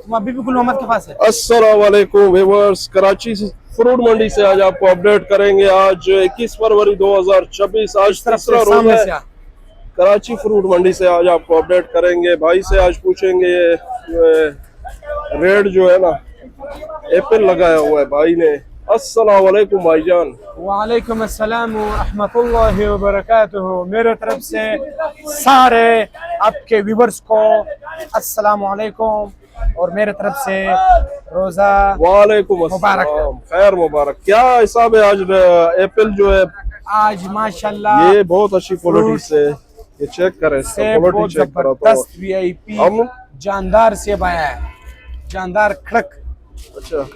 तुम अभी भी गुल मोहम्मद के पास है? अस्सलाम वालेकुम व्यूअर्स, कराची फ्रूट मंडी से आज आपको अपडेट करेंगे। आज 21 फरवरी 2026, आज तीसरा रोजा है। कराची फ्रूट मंडी से आज आपको अपडेट करेंगे। भाई से आज पूछेंगे रेट जो है ना एप्पल लगाया हुआ है भाई ने। अस्सलाम वालेकुम भाईजान। वालेकुम अस्सलाम व रहमतुल्लाहि व बरकातुहू। मेरे तरफ से सारे आपके व्यूवर्स को अस्सलाम वालेकुम और मेरे तरफ से रोजा वालेकुम मुबारक। अस्सलाम, खैर मुबारक। क्या हिसाब है आज एप्पल जो है? आज माशाल्लाह ये बहुत अच्छी क्वालिटी से, ये चेक करें, इसका सेब क्वालिटी बहुत चेक कराता हूँ। जबरदस्त वीआईपी हम जानदार सेब आया है, जानदार कड़क, अच्छा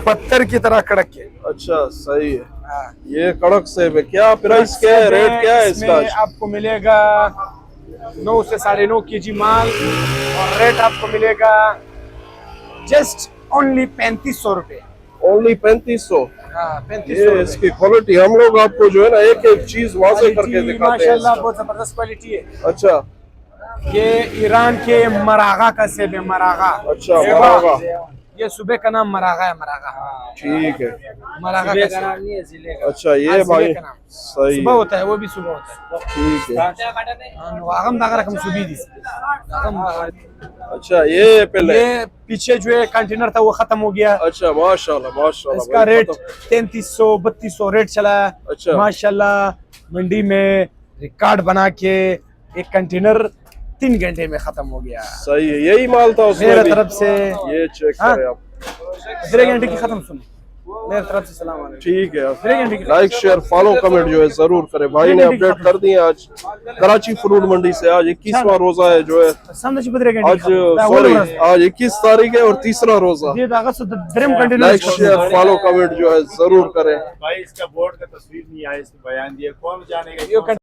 पत्थर की तरह कड़क है। अच्छा सही है। हाँ। ये कड़क सेब है। क्या प्राइस क्या है, रेट क्या है इसका? इसमें आपको मिलेगा 9 से 9.5 केजी माल और रेट आपको मिलेगा जस्ट ओनली 3500 रुपए। ओनली 3500। हाँ, 3500 ये रुपए। इसकी क्वालिटी हम लोग आपको जो है ना एक एक चीज वाजे करके दिखाते हैं माशाल्लाह इसका। बहुत जबरदस्त क्वालिटी है। अच्छा ये ईरान के मरागा का सेब है, मरागा। अच्छा, ये मरागा। ये सुबह का नाम मरागा है, मरागा। ठीक है। मरागा का नाम नहीं है, जिले का। अच्छा ये हाँ, भाई जिले का नाम। सही सुबह है। होता है, वो भी सुबह होता है। ठीक है। आगम दागा रकम सुबह दी। आगम दागा। अच्छा ये एप्पल है। ये पीछे जो है कंटेनर था वो खत्म हो गया। अच्छा माशाल्लाह माशाल्लाह। इसका भाई, रेट मतलब- 3300-3200 रेट चला है। अच्छा। माशाल्लाह मंडी में रिकॉर्ड बना के एक कंटेनर 3 घंटे में खत्म हो गया। सही है, यही माल था उसमें मेरे भी। तरफ से ये चेक हाँ? करें आप। 3 घंटे की खत्म सुन। मेरे तरफ से सलाम वालेकुम। ठीक है। 3 घंटे की लाइक शेयर फॉलो कमेंट जो है जरूर करें। भाई ने अपडेट कर दिए। आज कराची फ्रूट मंडी से आज 21वां रोजा है जो है। समझ 3 घंटे आज सॉरी आज 21 तारीख है और तीसरा रोजा। ये दागा से dream container like share follow comment जो है जरूर करें। भाई इसका बोर्ड का तस्वीर नहीं आया, इसमें बयान दिया, कौन जानेगा।